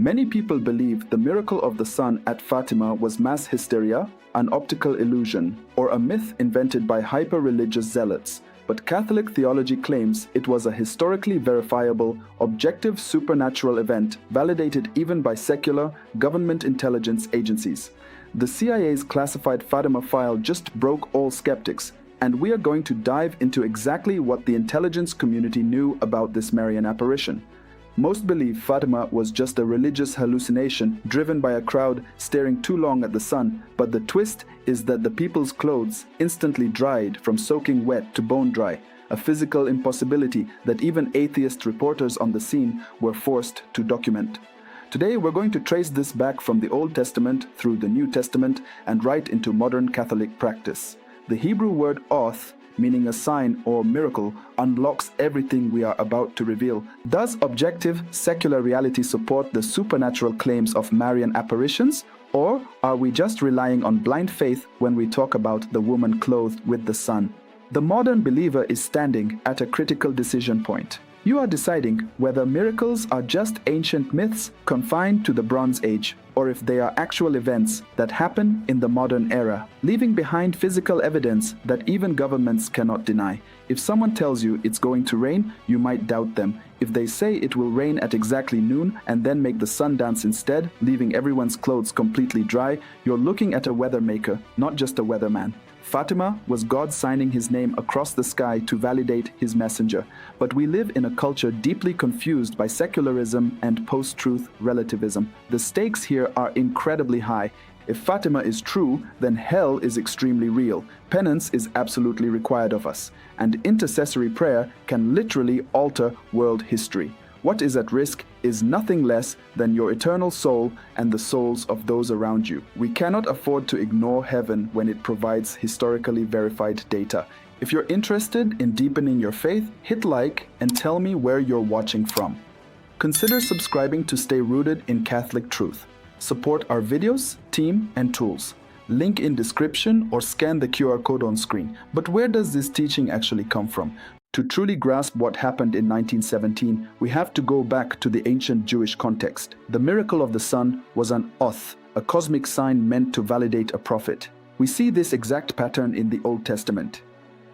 Many people believe the miracle of the sun at Fatima was mass hysteria, an optical illusion, or a myth invented by hyper-religious zealots. But Catholic theology claims it was a historically verifiable, objective supernatural event validated even by secular government intelligence agencies. The CIA's classified Fatima file just broke all skeptics, and we are going to dive into exactly what the intelligence community knew about this Marian apparition. Most believe Fatima was just a religious hallucination driven by a crowd staring too long at the sun, but the twist is that the people's clothes instantly dried from soaking wet to bone dry, a physical impossibility that even atheist reporters on the scene were forced to document. Today we're going to trace this back from the Old Testament through the New Testament and right into modern Catholic practice. The Hebrew word auth, meaning a sign or miracle, unlocks everything we are about to reveal. Does objective, secular reality support the supernatural claims of Marian apparitions? Or are we just relying on blind faith when we talk about the woman clothed with the sun? The modern believer is standing at a critical decision point. You are deciding whether miracles are just ancient myths confined to the Bronze Age, or if they are actual events that happen in the modern era, leaving behind physical evidence that even governments cannot deny. If someone tells you it's going to rain, you might doubt them. If they say it will rain at exactly noon and then make the sun dance instead, leaving everyone's clothes completely dry, you're looking at a weather maker, not just a weatherman. Fatima was God signing his name across the sky to validate his messenger. But we live in a culture deeply confused by secularism and post-truth relativism. The stakes here are incredibly high. If Fatima is true, then hell is extremely real. Penance is absolutely required of us. And intercessory prayer can literally alter world history. What is at risk is nothing less than your eternal soul and the souls of those around you. We cannot afford to ignore heaven when it provides historically verified data. If you're interested in deepening your faith, hit like and tell me where you're watching from. Consider subscribing to stay rooted in Catholic truth. Support our videos, team, and tools. Link in description or scan the QR code on screen. But where does this teaching actually come from? To truly grasp what happened in 1917, we have to go back to the ancient Jewish context. The miracle of the sun was an auth, a cosmic sign meant to validate a prophet. We see this exact pattern in the Old Testament.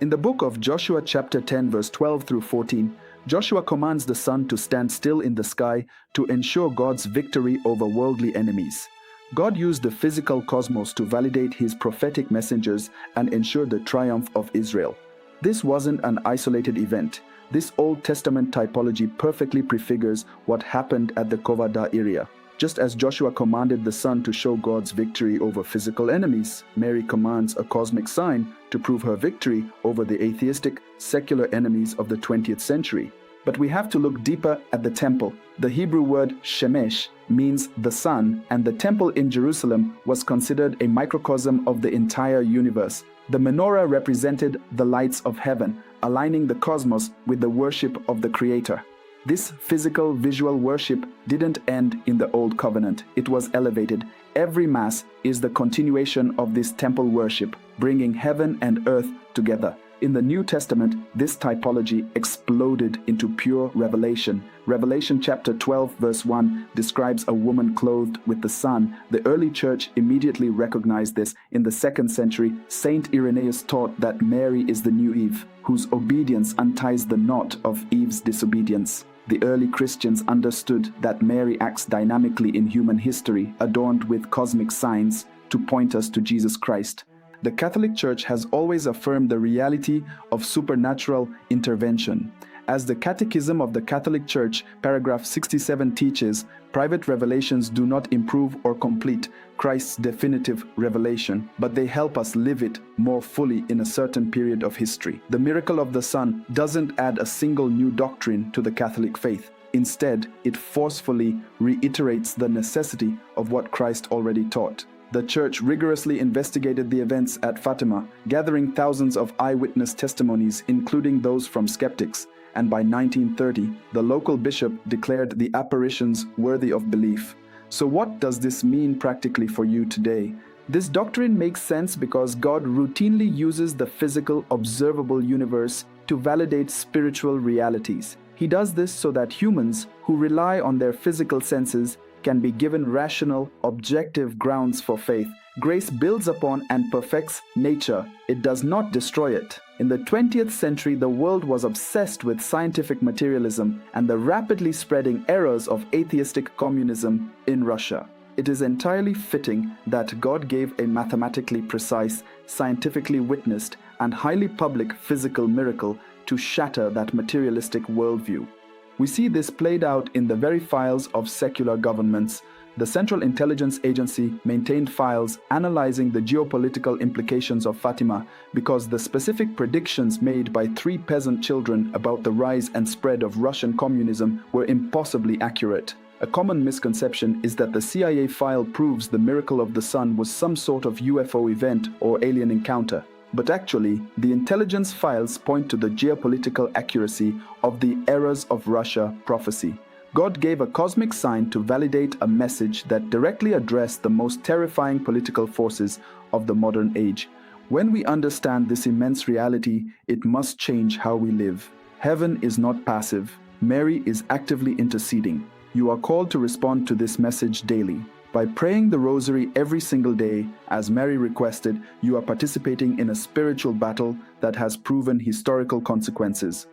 In the book of Joshua chapter 10 verse 12 through 14, Joshua commands the sun to stand still in the sky to ensure God's victory over worldly enemies. God used the physical cosmos to validate his prophetic messengers and ensure the triumph of Israel. This wasn't an isolated event. This Old Testament typology perfectly prefigures what happened at the Kovada area. Just as Joshua commanded the sun to show God's victory over physical enemies, Mary commands a cosmic sign to prove her victory over the atheistic, secular enemies of the 20th century. But we have to look deeper at the temple. The Hebrew word shemesh means the sun, and the temple in Jerusalem was considered a microcosm of the entire universe. The menorah represented the lights of heaven, aligning the cosmos with the worship of the Creator. This physical, visual worship didn't end in the Old Covenant. It was elevated. Every Mass is the continuation of this temple worship, bringing heaven and earth together. In the New Testament, this typology exploded into pure revelation. Revelation chapter 12 verse 1 describes a woman clothed with the sun. The early church immediately recognized this. In the 2nd century, Saint Irenaeus taught that Mary is the new Eve, whose obedience unties the knot of Eve's disobedience. The early Christians understood that Mary acts dynamically in human history, adorned with cosmic signs to point us to Jesus Christ. The Catholic Church has always affirmed the reality of supernatural intervention. As the Catechism of the Catholic Church, paragraph 67 teaches, private revelations do not improve or complete Christ's definitive revelation, but they help us live it more fully in a certain period of history. The miracle of the sun doesn't add a single new doctrine to the Catholic faith. Instead, it forcefully reiterates the necessity of what Christ already taught. The Church rigorously investigated the events at Fatima, gathering thousands of eyewitness testimonies, including those from skeptics, and by 1930, the local bishop declared the apparitions worthy of belief. So what does this mean practically for you today? This doctrine makes sense because God routinely uses the physical, observable universe to validate spiritual realities. He does this so that humans who rely on their physical senses can be given rational, objective grounds for faith. Grace builds upon and perfects nature. It does not destroy it. In the 20th century, the world was obsessed with scientific materialism and the rapidly spreading errors of atheistic communism in Russia. It is entirely fitting that God gave a mathematically precise, scientifically witnessed, and highly public physical miracle to shatter that materialistic worldview. We see this played out in the very files of secular governments. The Central Intelligence Agency maintained files analyzing the geopolitical implications of Fatima because the specific predictions made by 3 peasant children about the rise and spread of Russian communism were impossibly accurate. A common misconception is that the CIA file proves the miracle of the sun was some sort of UFO event or alien encounter. But actually, the intelligence files point to the geopolitical accuracy of the errors of Russia prophecy. God gave a cosmic sign to validate a message that directly addressed the most terrifying political forces of the modern age. When we understand this immense reality, it must change how we live. Heaven is not passive. Mary is actively interceding. You are called to respond to this message daily. By praying the Rosary every single day, as Mary requested, you are participating in a spiritual battle that has proven historical consequences.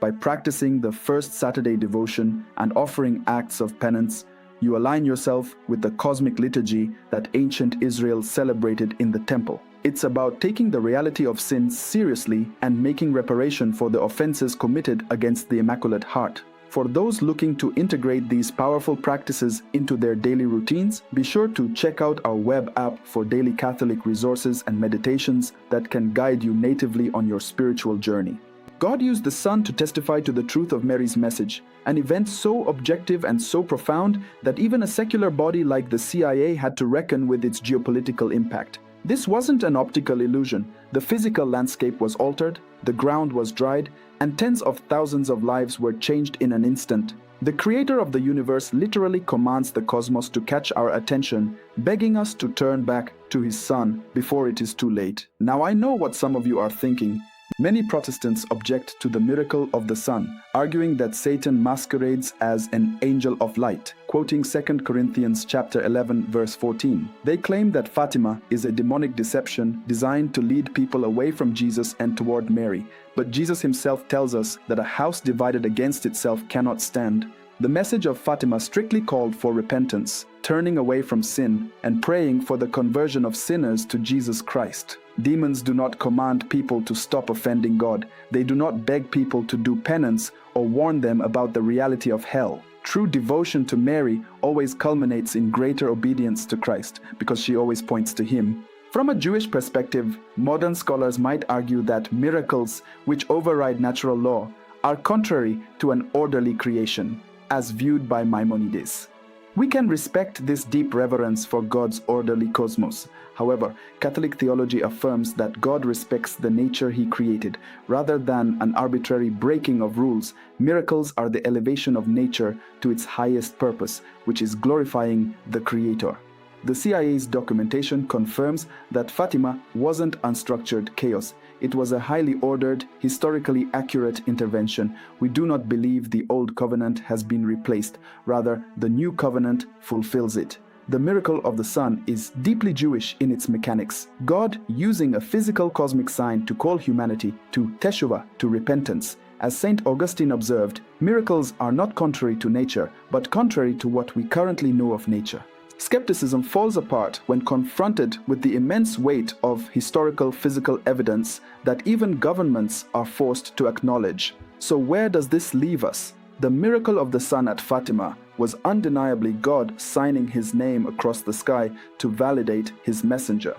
By practicing the first Saturday devotion and offering acts of penance, you align yourself with the cosmic liturgy that ancient Israel celebrated in the temple. It's about taking the reality of sin seriously and making reparation for the offenses committed against the Immaculate Heart. For those looking to integrate these powerful practices into their daily routines, be sure to check out our web app for daily Catholic resources and meditations that can guide you natively on your spiritual journey. God used the sun to testify to the truth of Mary's message, an event so objective and so profound that even a secular body like the CIA had to reckon with its geopolitical impact. This wasn't an optical illusion. The physical landscape was altered, the ground was dried, and tens of thousands of lives were changed in an instant. The creator of the universe literally commands the cosmos to catch our attention, begging us to turn back to his Son before it is too late. Now I know what some of you are thinking. Many Protestants object to the miracle of the sun, arguing that Satan masquerades as an angel of light, quoting 2 Corinthians chapter 11 verse 14. They claim that Fatima is a demonic deception designed to lead people away from Jesus and toward Mary. But Jesus himself tells us that a house divided against itself cannot stand. The message of Fatima strictly called for repentance, turning away from sin, and praying for the conversion of sinners to Jesus Christ. Demons do not command people to stop offending God. They do not beg people to do penance or warn them about the reality of hell. True devotion to Mary always culminates in greater obedience to Christ because she always points to him. From a Jewish perspective, modern scholars might argue that miracles which override natural law are contrary to an orderly creation, as viewed by Maimonides. We can respect this deep reverence for God's orderly cosmos. However, Catholic theology affirms that God respects the nature he created. Rather than an arbitrary breaking of rules, miracles are the elevation of nature to its highest purpose, which is glorifying the Creator. The CIA's documentation confirms that Fatima wasn't unstructured chaos. It was a highly ordered, historically accurate intervention. We do not believe the Old Covenant has been replaced. Rather, the New Covenant fulfills it. The miracle of the sun is deeply Jewish in its mechanics. God using a physical cosmic sign to call humanity to teshuvah, to repentance. As St. Augustine observed, miracles are not contrary to nature, but contrary to what we currently know of nature. Skepticism falls apart when confronted with the immense weight of historical physical evidence that even governments are forced to acknowledge. So where does this leave us? The miracle of the sun at Fatima was undeniably God signing his name across the sky to validate his messenger.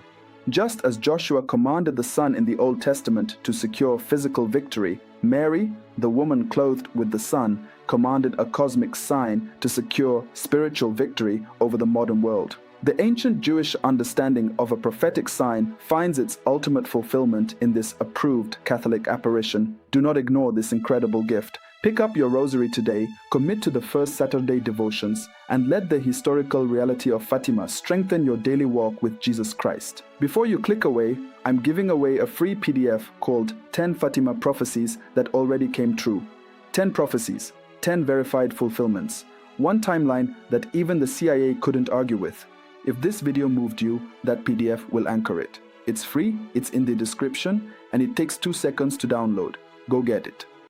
Just as Joshua commanded the sun in the Old Testament to secure physical victory, Mary, the woman clothed with the sun, commanded a cosmic sign to secure spiritual victory over the modern world. The ancient Jewish understanding of a prophetic sign finds its ultimate fulfillment in this approved Catholic apparition. Do not ignore this incredible gift. Pick up your rosary today, commit to the first Saturday devotions, and let the historical reality of Fatima strengthen your daily walk with Jesus Christ. Before you click away, I'm giving away a free PDF called 10 Fatima Prophecies that already came true. 10 prophecies, 10 verified fulfillments. One timeline that even the CIA couldn't argue with. If this video moved you, that PDF will anchor it. It's free, it's in the description, and it takes 2 seconds to download. Go get it.